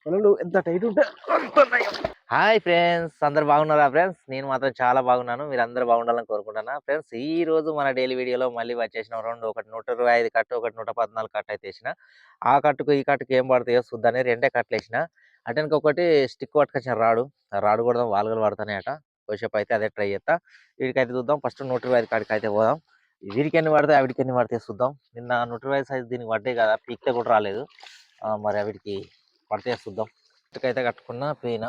వలలు ఎంత టైట్ ఉంటే అంత నయం. హాయ్ ఫ్రెండ్స్, అందరు బాగున్నారా ఫ్రెండ్స్? నేను మాత్రం చాలా బాగున్నాను. మీరు అందరూ బాగుండాలని కోరుకుంటున్నా ఫ్రెండ్స్. ఈ రోజు మన డైలీ వీడియోలో మళ్ళీ వచ్చేసిన రెండు, ఒకటి 125 కట్టు, ఒకటి 114 కట్టు అయితే వేసిన. ఆ కట్టుకు ఈ కట్టుకు ఏం పడతాయో చూద్దాని రెండే కట్టలు వేసిన. అంటే ఒకటి స్టిక్ పట్టుకొచ్చిన రాడు, ఆ రాడు కూడా వాలుగలు పడతాయట. కొద్దిసేపు అయితే అదే ట్రై చేస్తా. వీడికైతే చూద్దాం. ఫస్ట్ 125 కాడికి అయితే పోదాం. వీడికి ఎన్ని పడతాయి, ఆవిడికి ఎన్ని పడతాయి చూద్దాం. నిన్న 125 సైజ్ దీనికి పడ్డాయి కదా, పీక్తే కూడా రాలేదు. మరి ఆవిడికి పడితే చూద్దాం. ఇటుకైతే కట్టుకున్నా పెయిన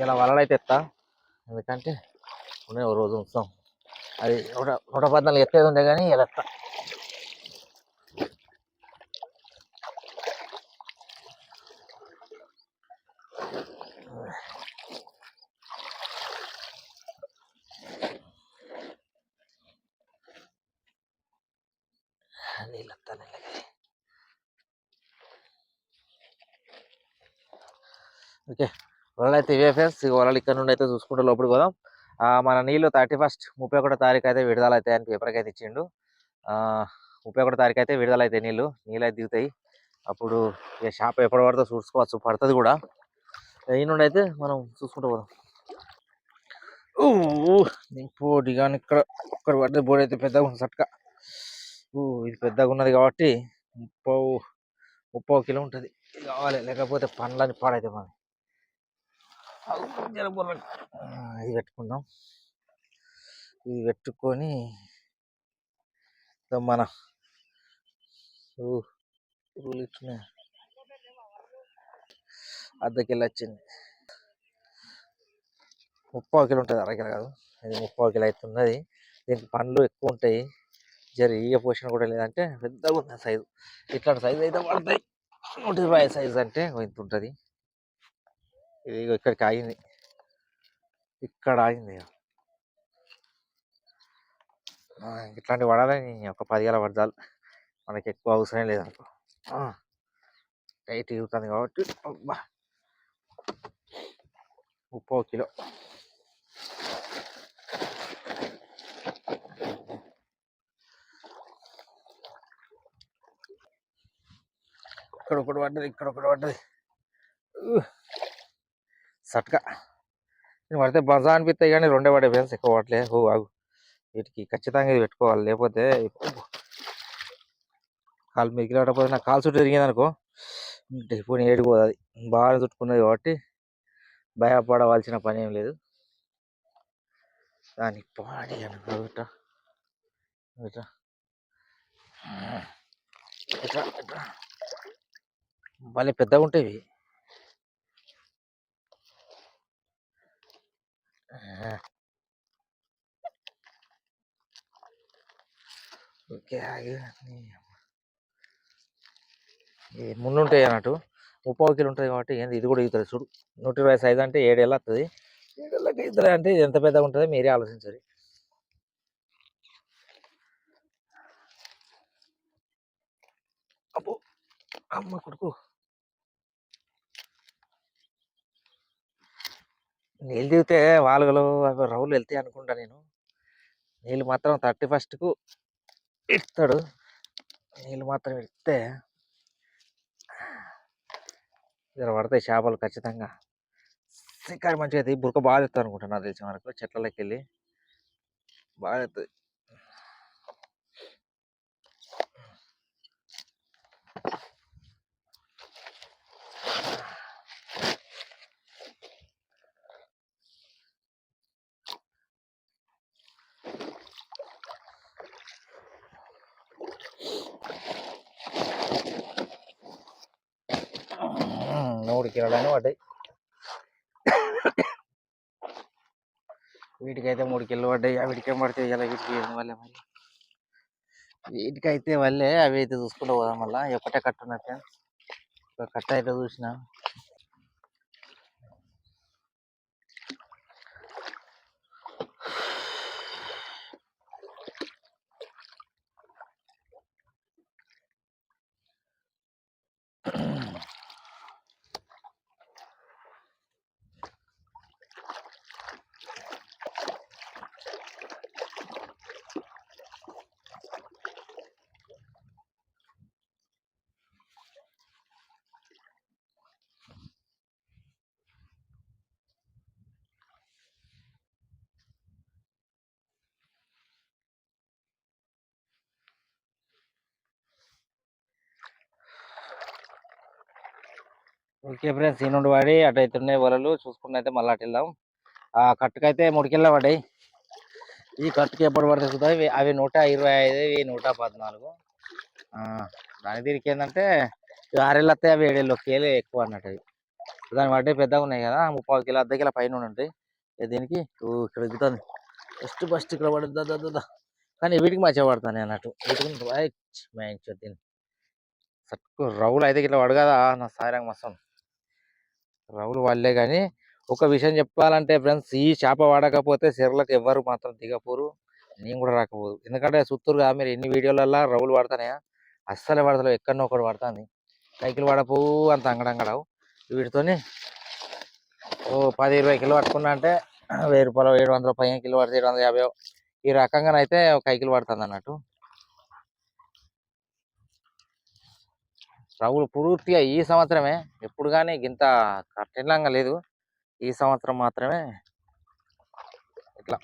ఇలా వలలైతే ఎత్తా, ఎందుకంటే ఉన్నాయి ఓ రోజు ఉంచుతాం. అది 114 ఎత్తేది ఉండే కానీ ఇలా ఎత్తా. నీళ్ళు ఎత్తా ఓకే. వలలు అయితే ఇవే ఫ్రెండ్స్. వలలు ఇక్కడ నుండి అయితే చూసుకుంటూ లోపలికి పోదాం. మన నీళ్ళు 31 31 తారీఖు అయితే విడుదల అవుతాయి అని పేపర్కి అయితే ఇచ్చిండు. 31 తారీఖు అయితే విడుదల అవుతాయి నీళ్ళు అయితే దిగుతాయి. అప్పుడు ఇక షాప్ ఎప్పుడు పడితే చూసుకోవచ్చు, పడుతుంది కూడా. ఈ నుండి అయితే మనం చూసుకుంటూ పోదాం. పోటీ కానీ ఇక్కడ పడితే బోర్డు అయితే పెద్దగా ఉంది సట్క. ఇది పెద్దగా ఉన్నది కాబట్టి 30 కిలో ఉంటుంది కావాలి, లేకపోతే పండ్లని పాడైతే మనం. ఇది పెట్టుకుందాం. ఇది పెట్టుకొని మన రూల్ ఇచ్చిన అర్ధకిలో వచ్చింది. 30 కిలో ఉంటుంది, అరకిలో కాదు. ఇది 30 కిలో అవుతున్నది. దీనికి పండ్లు ఎక్కువ ఉంటాయి. జర ఈగ పోషణ కూడా లేదంటే పెద్దగా ఉంది సైజు. ఇట్లాంటి సైజు అయితే పడతాయి. 120 సైజు అంటే ఇంత ఉంటుంది. ఇది ఇక్కడికి ఆగింది, ఇక్కడ ఆగింది. ఇట్లాంటివి పడాలని ఒక 10 గల పడతాలు, మనకి ఎక్కువ అవసరం లేదనుకో. టైట్ తిరుగుతుంది కాబట్టి 30 కిలో. ఇక్కడ ఒకటి పడ్డది, ఇక్కడ ఒకటి పడ్డది సట్క. నేను పడితే బజా అనిపిస్తాయి కానీ రెండే పడే ఫ్రెండ్స్, ఎక్కువ పడలే. ఆగు, వీటికి ఖచ్చితంగా ఇది పెట్టుకోవాలి, లేకపోతే కాలు మీదకి లేకపోతే నాకు కాలు చుట్టూ తిరిగింది అనుకో, పోనీ ఏడుకోదు. అది బాగా చుట్టుకున్నది కాబట్టి భయపడవలసిన పని ఏం లేదు. దాని పాడి అనుకో. ఇట్లా ఇట్లా ఇట్లా ఇట్లా భలే పెద్దగా ఉంటాయి. ఓకే, ముందుంటాయి అన్నట్టు. 30 కిలో ఉంటుంది కాబట్టి ఏంది ఇది కూడా ఇగుతుంది చూడు. 120 సైజ్ అంటే 7 ఏళ్ళు వస్తుంది. 7 ఏళ్ళకి ఇద్దరు అంటే ఎంత పెద్దగా ఉంటుందో మీరే ఆలోచించారు. అబ్బో అమ్మ కొడుకు, నీళ్ళు దిగితే వాలుగలు అవి రౌలు వెళ్తాయి అనుకుంటా నేను. నీళ్ళు మాత్రం 31కు ఇస్తాడు. నీళ్ళు మాత్రం ఇస్తే జర పడతాయి చేపలు ఖచ్చితంగా. శికారి మంచిగా అయితే బురక బాగా ఎత్తాను అనుకుంటా, నాకు తెలిసిన వరకు. చెట్లలోకి వెళ్ళి బాగా ఎత్తుంది. మూడు కిలోలైనా పడ్డాయి. వీటికైతే 3 కిలో పడ్డాయి. వీటికేం పడితే ఇలా వీటికి వల్లే మరి. వీటికైతే వల్లే అవి అయితే చూసుకుంటూ పోదాం. మళ్ళీ ఒకటే కట్టు ఉన్నట్టు ఫ్రెండ్స్, ఒక కట్ట అయితే చూసిన. ఓకే ఫ్రెండ్స్, ఈ నుండి వాడి అటు అవుతున్నాయి వలలు చూసుకుంటే అయితే మళ్ళీ అటు వెళ్దాం. ఆ కట్టుకైతే 3 కిలో పడ్డాయి. ఈ కట్టుకి ఎప్పుడు పడితే చూద్దాం. అవి 125, ఇవి 114. దాని దీనికి ఏంటంటే 6 వస్తాయి, అవి 7 కేలు ఎక్కువ అన్నట్టు. అవి దాన్ని బట్టి పెద్దగా ఉన్నాయి కదా, 30 కిలో, అర్ధ కిలో పైన ఉంటాయి. దీనికి ఇక్కడ దిగుతుంది. ఫస్ట్ ఇక్కడ పడుతుంది. కానీ వీటికి మంచిగా పడుతుంది అన్నట్టు. వీటికి సట్కు రౌలు అయితే ఇట్లా పడు కదా, నా సాయిరంగ మస్తు రౌలు వాళ్ళే. కానీ ఒక విషయం చెప్పాలంటే ఫ్రెండ్స్, ఈ చేప వాడకపోతే చెరువులకు ఎవ్వరు మాత్రం దిగపోరు, నేను కూడా రాకపోదు. ఎందుకంటే సుత్తూరుగా మీరు ఎన్ని వీడియోలలో రౌలు పడతానే, అస్సలే పడతలేవు. ఎక్కడనో ఒకటి పడుతుంది. కైకిలు పడపో అంత అంగడంగడవు. వీటితోని 10-20 కిలో పట్టుకున్నా అంటే 1000 రూపాయలు, 700, 15 కిలో పడితే 750. ఈ రకంగానైతే ఒక కైకిలు పడుతుంది అన్నట్టు. రౌలు పూర్తిగా ఈ సంవత్సరమే, ఎప్పుడు కానీ ఇంత కఠినంగా లేదు. ఈ సంవత్సరం మాత్రమే ఇట్లా.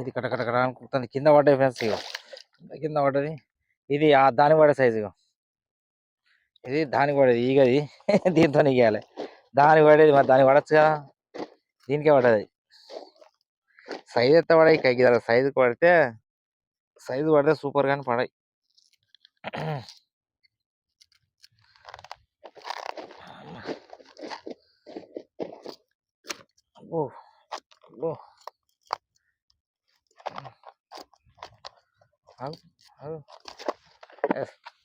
ఇది కటకటకట అనుకుంటుంది. కింద పడ్డాయి ఫ్రెండ్స్. కింద పడ్డది. ఇది దానికి పడే సైజు. ఇది దానికి పడేది ఈగది. దీంతో ఇయ్యాలి. దానికి పడేది మరి దానికి పడచ్చు కదా, దీనికే పడ్డది. సైజు ఎత్త పడాయి కైకి. సైజు పడితే సూపర్ గాని పడాయి.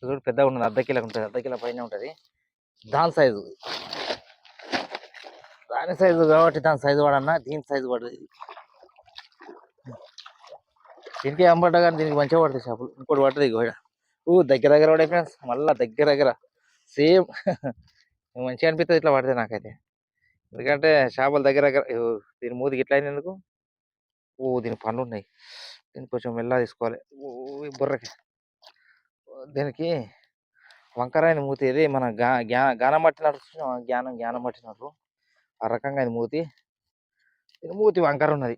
చూడు పెద్దగా ఉంటుంది, అర్ధ కిలో ఉంటుంది, అర్ధ కిలో పైన ఉంటుంది. దాని సైజు కాబట్టి దాని సైజు వాడన్నా, దీని సైజు పడుతుంది. దీనికి ఏం పడ్డా కానీ దీనికి మంచిగా పడుతుంది చేపలు. ఇంకోటి పడుతుంది కూడా దగ్గర పడే ఫ్రెండ్స్, మళ్ళీ దగ్గర సేమ్. మంచిగా అనిపిస్తుంది ఇట్లా పడితే నాకైతే. ఎందుకంటే చేపలు దగ్గర దీని మూతికి ఇట్లా అయింది ఎందుకు. దీని పనులు ఉన్నాయి. దీనికి కొంచెం మెల్లగా తీసుకోవాలి. బుర్రకి దీనికి వంకరాయని మూతి. ఇది మన గానం పట్టినట్టు, జ్ఞానం పట్టినట్టు ఆ రకంగా అది మూతి. ఇది మూతి వంకర ఉన్నది.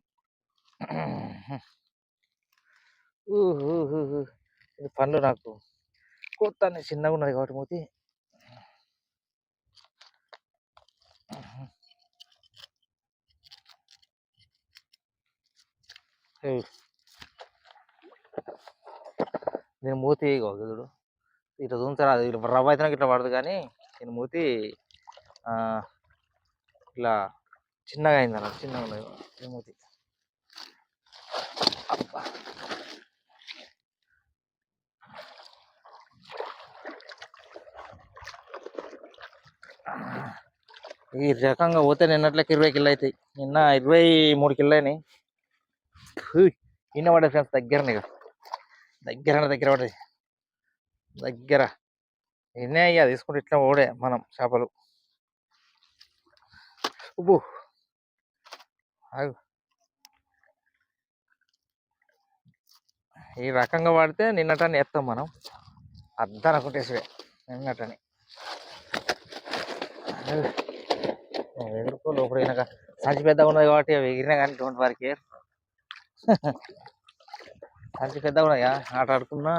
ఇది పండ్లు నాకు కొత్త చిన్నగా ఉన్నది కాబట్టి మూతి. దీని మూతి చూడు ఇట్లా చూసారా, అది రవ్వ అయితే ఇట్లా పడదు. కానీ దీని మూతి ఇట్లా చిన్నగా అయింది అన్నట్టు, చిన్నగా ఉన్నది దీని మూతి. ఈ రకంగా పోతే నిన్నట్లకి 20 కిలో అవుతాయి. నిన్న 23 కిలో అయినాయి. నిన్న పడే ఫ్రెండ్స్ దగ్గరనే పడేది దగ్గర. నిన్నే అయ్యా తీసుకుంటే ఇట్లా ఓడే మనం చేపలు. ఈ రకంగా వాడితే నిన్నటని ఎత్తాం మనం. అర్థం అనుకుంటేసివే నిన్నటని. ఎదుర్కో లోపల అయినాక సంచి పెద్దగా ఉన్నది కాబట్టి అవి ఎగిరినా కానీ డోంట్ వరీ కేర్. సంచి పెద్దగా ఉన్నాయా, ఆట ఆడుకున్నా.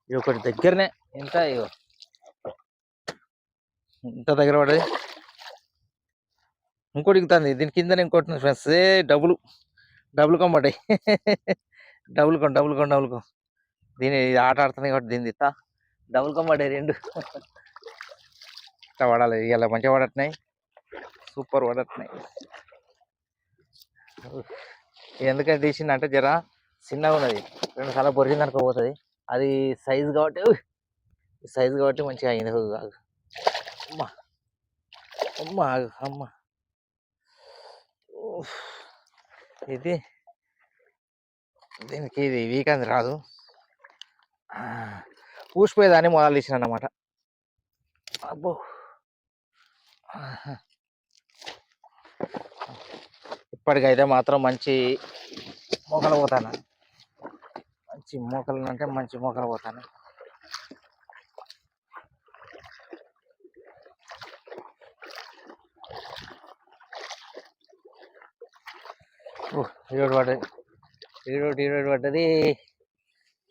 ఇది ఒకటి దగ్గరనే. ఎంత ఇంత దగ్గర పడేది. ఇంకోటి దిగుతుంది దీని కింద. ఇంకోటి ఫ్రెండ్స్ డబుల్ కొమ్మటాయి. డబుల్ కొం. దీని ఆట ఆడుతున్నాయి కాబట్టి దీన్ని ఇస్తా. డబుల్ కొమ్మటాయి 2. ఇట్లా పడాలి. ఇలా మంచిగా పడట్నాయి, సూపర్ పడట్నాయి. ఎందుకంటే తీసింది అంటే జర చిన్నగా ఉన్నది, 2 సార్లు బొరిగింది అనుకోపోతుంది. అది సైజు కాబట్టి మంచిగా అయింది. అమ్మ ఇది దీనికి ఇది వీకంది రాదు, పూసిపోయేదాన్ని మొదలు తీసిన అన్నమాట. అబ్బో ఇప్పటికైతే మాత్రం మంచి మోకలు పోతాను. మంచి మోకలు పోతాను. ఈరోజు పడ్డది.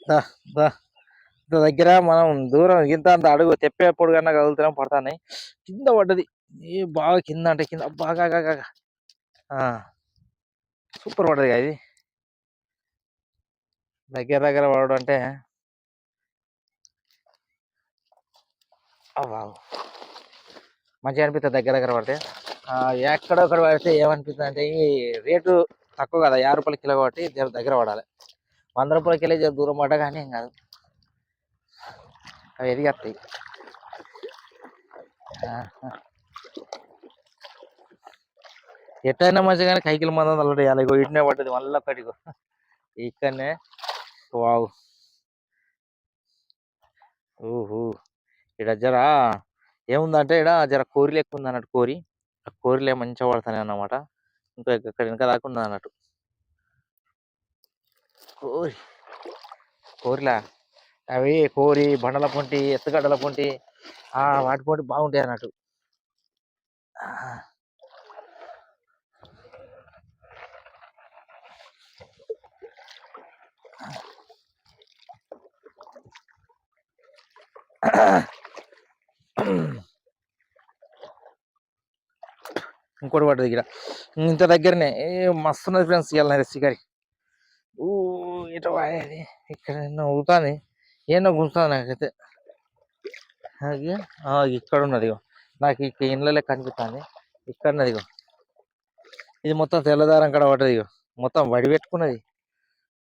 దా దా ఇంత దగ్గర మనం దూరం ఇంత అంత అడుగు తెప్పేప్పుడు కన్నా కదులుతున్నాం పడతానే కింద పడ్డది. ఏ బాగా కింద అంటే కింద బాగా సూపర్ పడ్డది ఇది. దగ్గర దగ్గర పడడం అంటే మంచిగా అనిపిస్తుంది దగ్గర దగ్గర పడితే. ఎక్కడో ఒకటి పడితే ఏమనిపిస్తుంది అంటే ఈ రేటు తక్కువ కదా, 50 రూపాయల కిలో కాబట్టి దగ్గర పడాలి. 100 రూపాయల కిలో దూరం పడ్డా కానీ ఏం కాదు, అవి ఎదిగేస్తాయి. ఎట్టయినా మంచిగానే కైకిల మందం అల్లడి వేయాలి. ఇగో ఇటునే పడ్డది మళ్ళీ ఒక్కటి ఇక్కడనే. వావ్ ఊహు ఇక్కడ జర ఏముందంటే ఇక్కడ జర కోరి లెక్క ఉంది అన్నట్టు. కోరి ఆ కోరిలే మంచిగా పడతానే అన్నమాట. ఇంకా ఇక్కడ ఇంకా దాకా అన్నట్టు కోరి. కోరిలా అవి కోరి బండల పొంటి ఎత్తుగడ్డల పొంటి వాటి పొంటి బాగుంటాయి అన్నట్టు. ఇంకోటి పడ్డది ఇక్కడ ఇంత దగ్గరనే. మస్తు ఉన్నది ఫ్రెండ్స్ ఇవాళ రెసికరి. ఇటు అది ఇక్కడ ఎన్నో అవుతుంది, ఎన్నో గుంజుతుంది నాకైతే. ఇక్కడ ఉన్నది నాకు ఇక్కడ ఇండ్ల లెక్క అనిపిస్తుంది. ఇక్కడ ఉన్నది ఇది మొత్తం తెల్లదారం కడ పడ్డది. మొత్తం వడి పెట్టుకున్నది.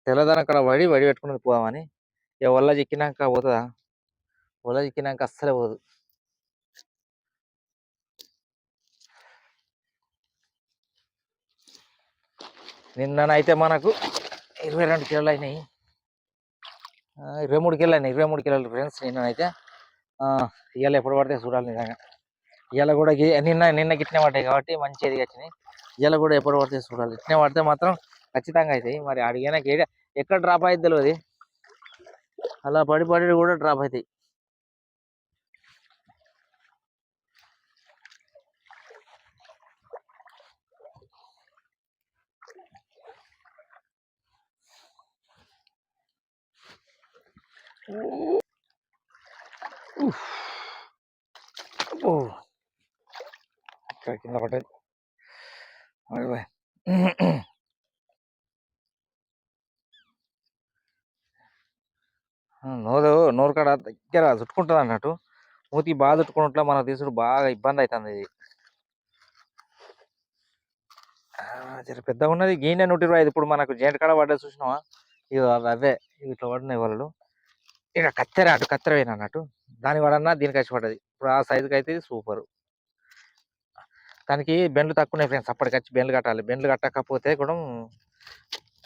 తెల్లదారం కడ వడి పెట్టుకున్నది పోదామని. ఇక వల్ల చిక్కినాక పోతుందా? వల్ల చిక్కినాక అస్సలే పోదు. నిన్ననైతే మనకు 22 కిలోలు అయినాయి. 23 కిలోలు అయినాయి. 23 కిలోలు ఫ్రెండ్స్ నిన్ననైతే. ఇవాళ ఎప్పుడు పడితే చూడాలి నిజంగా. ఇవాళ కూడా నిన్న గిట్నే పడ్డాయి కాబట్టి మంచి ఎదిగి వచ్చినాయి. ఇవాళ కూడా ఎప్పుడు పడితే చూడాలి. ఇట్నే పడితే మాత్రం ఖచ్చితంగా అవుతాయి. మరి అడిగినా ఎక్కడ డ్రాప్ అయితే తెలియదు. అలా పడి కూడా డ్రాప్ అవుతాయి. ఇక్కడ కింద పడ్డది. నోరు కాడ దగ్గర చుట్టుకుంటుంది అన్నట్టు. మూతి బాగా చుట్టుకున్నట్ల మనకు తీసుడు బాగా ఇబ్బంది అవుతుంది. ఇది జర పెద్దగా ఉన్నది. గీనే 125. ఇప్పుడు మనకు జెంట్ కాడ పడ్డది చూసినావా? ఇక అవే ఇట్లా పడినాయి వాళ్ళు. ఇక అటు కత్తెర పోయిన అన్నట్టు. దాని పడన్నా దీనికి వచ్చి పడ్డది. ఇప్పుడు ఆ సైజుకి అయితే సూపర్. దానికి బెండ్లు తక్కువనే ఫ్రెండ్స్. అప్పటికచ్చి బెండ్లు కట్టాలి. బెండ్లు కట్టకపోతే కూడా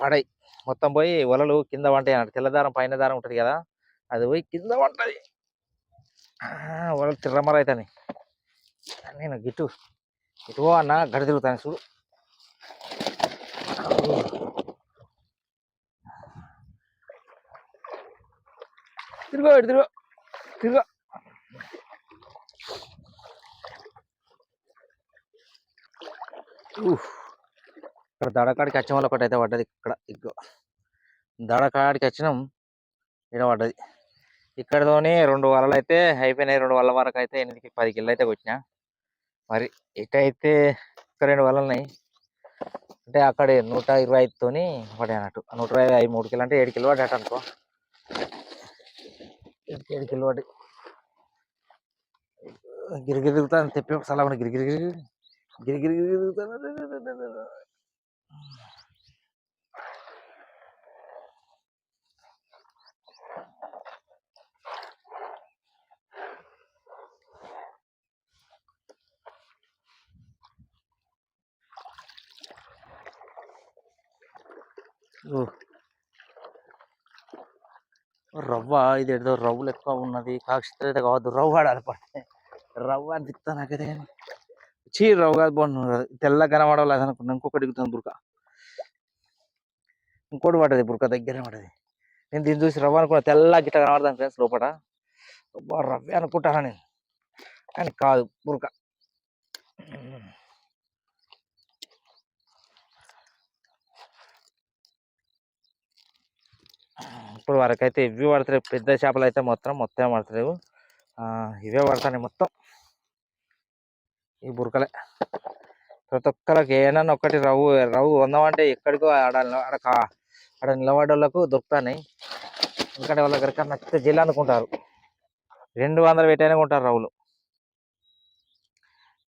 పడాయి. మొత్తం పోయి వలలు కింద వంటాయి అన్నట్టు. తెల్లదారం పైన దారం ఉంటుంది కదా, అది పోయి కింద వంటది. వలలు తిర్రమర అవుతాయి. నేను గిట్టు అన్న గడి తిరుగుతాను చూడు. తిరుగు ఇక్కడ దడకాడికి వచ్చిన వాళ్ళు ఒకటి అయితే పడ్డది. ఇక్కడ దడకాడికి వచ్చినాం, ఇక్కడ పడ్డది. ఇక్కడతోనే 2 వలలు అయితే అయిపోయినాయి. 2 వలల వరకు అయితే 8-10 కిలో అయితే వచ్చినా. మరి ఇటైతే ఇక్కడ 2 వలలు ఉన్నాయి. అంటే అక్కడ 125తోని పడే అన్నట్టు. 125 3 కిలో అంటే 7 కిలో పడ్డట్టు అనుకో. 7 కిలో పడి గిరిగిరి తిరుగుతాను. తెప్పి సలా గిరిగిరి తిరుగుతాను. రవ్వ ఇది ఏదో రవ్వులు ఎక్కువ ఉన్నది. కాక్షిత అయితే కావద్దు, రవ్వ ఆడాలి పడితే. రవ్వ అనిపిస్తా నాకైతే. కానీ రవ్వ కాదు, బాగుంది. తెల్ల కనబడలేదు అనుకున్నా. ఇంకొకటి దిగుతుంది బురక. ఇంకోటి పడ్డది బురక దగ్గర పడ్డది. నేను దీన్ని చూసి రవ్వ అనుకున్నా. తెల్ల గిట్ట కనబడతాను ఫ్రెండ్స్ లోపల. రవ్వే అనుకుంటాను నేను, కానీ కాదు బురక. ఇప్పుడు వరకైతే ఇవి పడతాయి, పెద్ద చేపలు అయితే మొత్తం పడతలేవు. ఇవే పడతాయి మొత్తం, ఈ బురకలే. ప్రతి ఒక్కరికి ఏమన్నా ఒకటి రవ్వు రవ్వు వందామంటే ఎక్కడికో ఆడ నిలబడ్డ వాళ్ళకు దొరుకుతాయి. ఎందుకంటే వాళ్ళ దగ్గర నచ్చితే జిల్లా అనుకుంటారు, 200 పెట్టైనా కొంటారు రవ్వులు.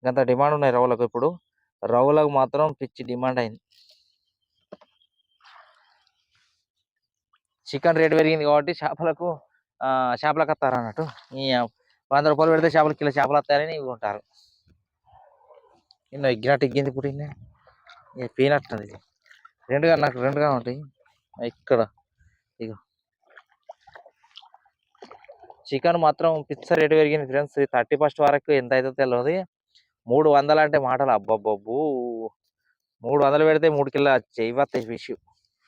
ఇంత డిమాండ్ ఉన్నాయి రవ్వులకు. ఇప్పుడు రవ్వులకు మాత్రం పిచ్చి డిమాండ్ అయింది. చికెన్ రేట్ పెరిగింది కాబట్టి చేపలకు వస్తారు అన్నట్టు. ఈ 100 రూపాయలు పెడితే కిలో చేపలు వస్తాయని ఇవి ఉంటారు. నిన్న ఎగ్గినట్టు ఎగ్గింది ఇప్పుడు పీనట్టుంది. నాకు రెండుగా ఉంటాయి ఇక్కడ. ఇక చికెన్ మాత్రం పిచ్చ రేటు పెరిగింది ఫ్రెండ్స్. 31 వరకు ఎంత అవుతుందో తెలియదు. 300 అంటే మాటలు, అబ్బబ్బబ్బు. 300 పెడితే 3 కిలో చేయవస్తాయి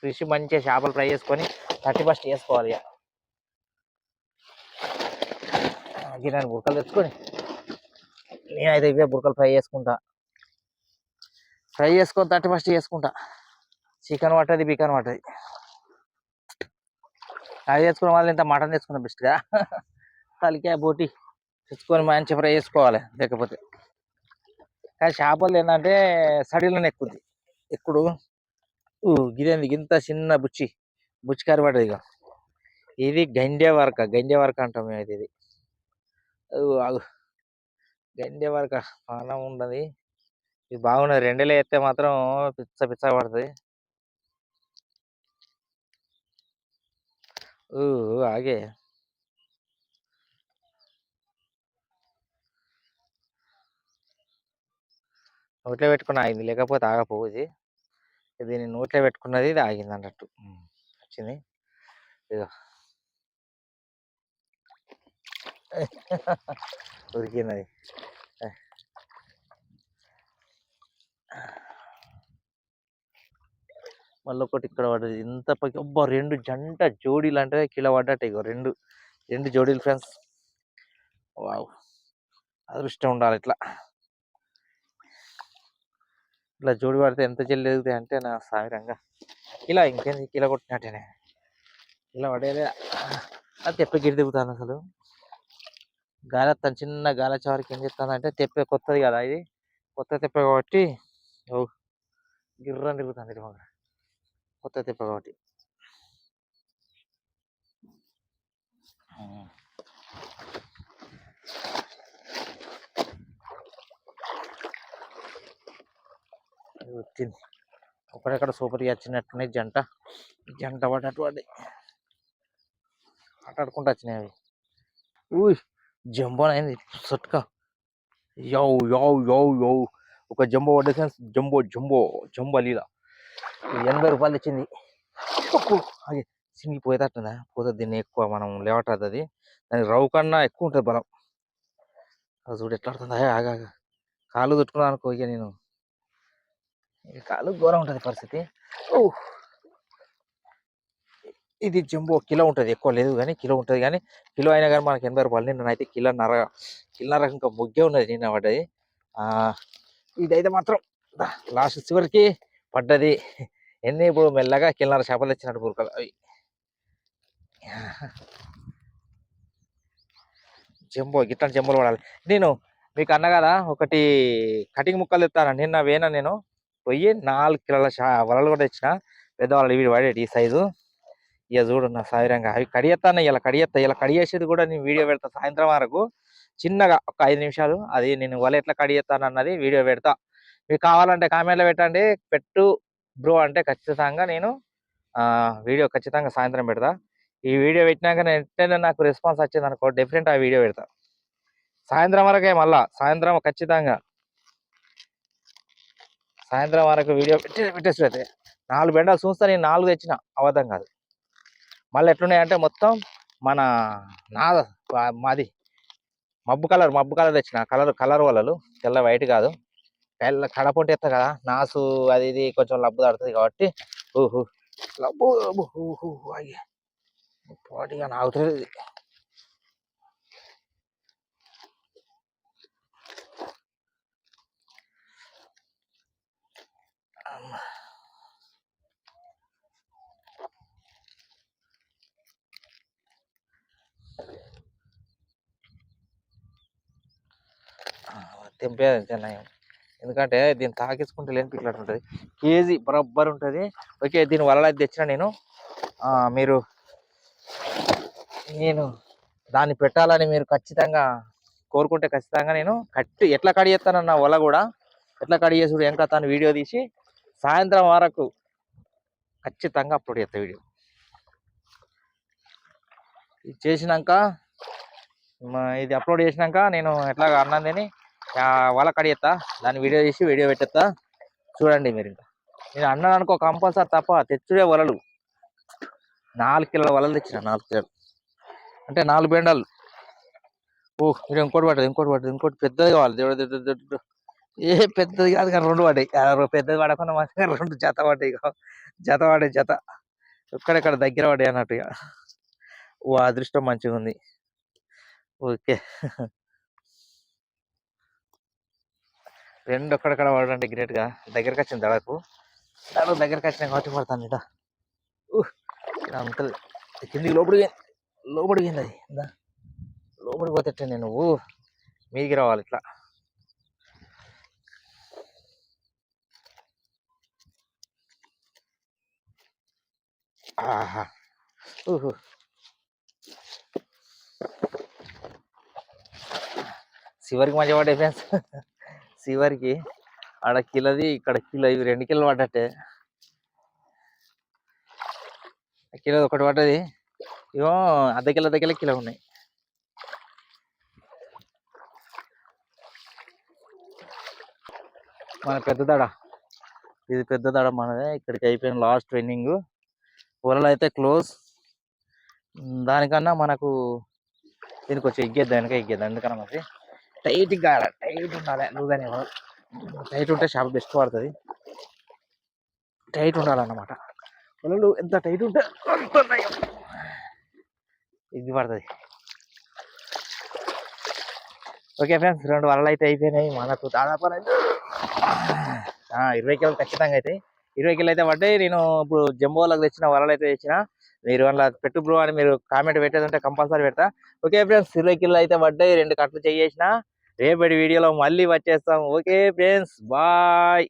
ఫిష్ మంచిగా చేపలు ఫ్రై చేసుకొని 31 చేసుకోవాలి. నేను బుర్కలు తెచ్చుకొని నేనైతే ఇవే బుర్కలు ఫ్రై చేసుకొని 31 చేసుకుంటా. చికెన్ పట్టది, బికెన్ పట్టది. అది తెచ్చుకున్న వాళ్ళు ఇంత మటన్ తెచ్చుకున్న బెస్ట్గా. తలికాయ బోటి తెచ్చుకొని మంచి ఫ్రై చేసుకోవాలి. లేకపోతే కానీ చేపలు ఏంటంటే సడిలోనే ఎక్కుడు. గిదేంది ఇంత చిన్న బుచ్చికారి పడ్డది. ఇక ఇది గండే వరక అంటాం మేమైతే. ఇది గండే వరక పానం ఉండదు. ఇది బాగున్నది. 2 ఎత్తే మాత్రం పిచ్చ పడుతుంది. ఆగే నోట్లో పెట్టుకుని ఆగింది, లేకపోతే ఆగపోదు. దీన్ని నోట్లో పెట్టుకున్నది, ఇది ఆగింది అన్నట్టు వచ్చింది. ఇదో ఉరికింది. మళ్ళీ ఒకటి ఇక్కడ పడ్డది. ఇంత పైకి 2 జంట జోడీలు అంటే కిలో పడ్డట్టు. ఇగో రెండు జోడీలు ఫ్రెండ్స్. వావ్, అదృష్టం ఉండాలి. ఇట్లా జోడి పడితే ఎంత జల్లి ఎదుగుతాయి అంటే నా సామిరంగా ఇలా ఇంకేంది కిలో కొట్టినట్టేనే. ఇలా పడేదే అది తెప్ప గిరి దిగుతాను. అసలు గాలి చిన్న గాలి చివరికి ఏం చెప్తానంటే తెప్ప కొత్తది కదా, ఇది కొత్త తెప్ప కాబట్టి గిర్రని తిరుగుతుంది. కొత్త తెప్ప కాబట్టి వచ్చింది. ఒకడెక్కడ సూపర్ వచ్చినట్టున్నాయి. జంట పడ్డట్టు ఆటాడుకుంటూ వచ్చినాయి అవి. జంబోనైంది సొట్కా. యో ఒక జంబో పడ్డది. జంబో లీలా 80 రూపాయలు ఇచ్చింది. సింగిపోయేటట్టుందా? పోతే దీన్ని ఎక్కువ మనం లేవటది. అది దానికి రవ్వు కన్నా ఎక్కువ ఉంటుంది బలం. అది చూడు ఎట్లా ఆడుతుంది. కాళ్ళు తుట్టుకున్నాను అనుకో. ఇక నేను కాళ్ళు ఘోరం ఉంటుంది పరిస్థితి. ఇది జంబో కిలో ఉంటుంది, ఎక్కువ లేదు కానీ కిలో ఉంటుంది. కానీ కిలో అయినా కానీ మనకి 80 రూపాయలు. నిన్నైతే కిలోన్నర ఇంకా ముగ్గే ఉన్నది నిన్న పడ్డది. ఇదైతే మాత్రం లాస్ట్ చివరికి పడ్డది. ఇప్పుడు మెల్లగా కిలోన్నర చేపలు తెచ్చినట్టు బురకలు అవి. గిట్లాంటి జంబోలు పడాలి. నేను మీకు అన్న కదా, ఒకటి కటింగ్ ముక్కలు తెస్తాను. నేను పోయి 4 కిలోల వలలు కూడా తెచ్చిన. పెద్దవాళ్ళు ఇవి పడేటి ఈ సైజు. ఇక చూడు నా సాయిరంగా అవి కడిగేస్తాను. ఇలా కడిగేసేది కూడా నేను వీడియో పెడతా సాయంత్రం వరకు. చిన్నగా ఒక 5 నిమిషాలు అది నేను వల ఎట్లా కడిగేస్తాను అన్నది వీడియో పెడతా. మీకు కావాలంటే కామెంట్లో పెట్టండి. పెట్టు బ్రో అంటే ఖచ్చితంగా నేను వీడియో ఖచ్చితంగా సాయంత్రం పెడతా. ఈ వీడియో పెట్టినాక వెంటనే నాకు రెస్పాన్స్ వచ్చింది అనుకో, డెఫినెట్ ఆ వీడియో పెడతా సాయంత్రం వరకే. మళ్ళా సాయంత్రం ఖచ్చితంగా సాయంత్రం వరకు వీడియో పెట్టేసి పెడితే 4 బెండాలు చూస్తా. నేను 4 తెచ్చిన, అబద్ధం కాదు. మళ్ళీ ఎట్లున్నాయంటే మొత్తం మాది మబ్బు కలర్ తెచ్చిన. కలర్ వలలు, తెల్ల వైట్ కాదు. కడపొంటి ఎత్తా కదా, నాసు అది ఇది కొంచెం లబ్బు దాడుతుంది కాబట్టి లబ్బు పాటిగా నాగుతుంది. తెంపేది నయం. ఎందుకంటే దీన్ని తాకించుకుంటే లేని పిల్లలు ఉంటుంది. కేజీ బరబ్బర్ ఉంటుంది. ఓకే, దీని వలలు అయితే తెచ్చిన నేను. నేను దాన్ని పెట్టాలని మీరు ఖచ్చితంగా కోరుకుంటే ఖచ్చితంగా నేను ఎట్లా కడి చేస్తానన్న వల కూడా ఎట్లా కడి చేసుడు ఏం కథ అని వీడియో తీసి సాయంత్రం వరకు ఖచ్చితంగా అప్లోడ్ చేస్తా వీడియో. ఇది చేసినాక ఇది అప్లోడ్ చేసినాక నేను ఎట్లా అన్నం తిని వల కడి చేస్తా, దాన్ని వీడియో తీసి వీడియో పెట్టేస్తా. చూడండి మీరు. ఇంకా నేను అన్నాను అనుకో కంపల్సరీ తప్ప తెచ్చుడే వలలు 4 కిలోల వలలు తెచ్చిన. 4 కిలోలు అంటే 4 బెండాలు. మీరు ఇంకోటి పెద్దది కావాలి. దేవుడు ఏ పెద్దది కాదు కానీ 2 పడ్డాయి. పెద్దది పడకుండా మంచిగా 2 జత పడ్డాయి. జత ఎక్కడెక్కడ దగ్గర పడ్డాయి అన్నట్టుగా. అదృష్టం మంచిగా ఉంది. ఓకే, 2 ఒక్కడక్కడ పడంటే గ్రేట్గా దగ్గరకు వచ్చింది. దగ్గరకు వచ్చినా కాబట్టి పడతాను ఇట. అంత కిందికి లోపలికి అది లోపలికి పోతే నువ్వు మీదికి రావాలి ఇట్లా. ఆహా, చివరికి మంచిగా పడ్డాయి ఫ్రెండ్స్. చివరికి ఆడ కిలోది ఇక్కడ కిలో, ఇవి 2 కిలోలు పడ్డట్టే. కిలో ఒకటి పడ్డది. ఇవో అర్ధ కిలో కిలో ఉన్నాయి. మన పెద్ద దడ ఇది, పెద్ద దడ మనదే. ఇక్కడికి అయిపోయిన లాస్ట్ ట్రైనింగ్. వలలు అయితే క్లోజ్. దానికన్నా మనకు దీనికి వచ్చి ఎగ్గేద్దాం ఎందుకన్నా మరి టైట్గా ఉండాలి. లూగానే టైట్ ఉంటే షాప్ బెస్ట్ పడుతుంది. టైట్ ఉండాలన్నమాట. వలలు ఎంత టైట్ ఉంటే అంత ఇది పడుతుంది. ఓకే ఫ్రెండ్స్, 2 వలలు అయితే అయిపోయినాయి. మనకు దాదాపు 20 కిలోలు ఖచ్చితంగా అయితే 20 కిలోలు అయితే పడ్డాయి. నేను ఇప్పుడు జంబోలకు తెచ్చిన వలలు అయితే తెచ్చిన. మీరు అలా పెట్టు బ్రో అని మీరు కామెంట్ పెట్టేదంటే కంపల్సరీ పెడతా. ఓకే ఫ్రెండ్స్, 20 కిలోలు అయితే పడ్డాయి. 2 కట్టలు చేసిన. రేపటి వీడియోలో మళ్ళీ వచ్చేస్తాం. Okay friends, bye.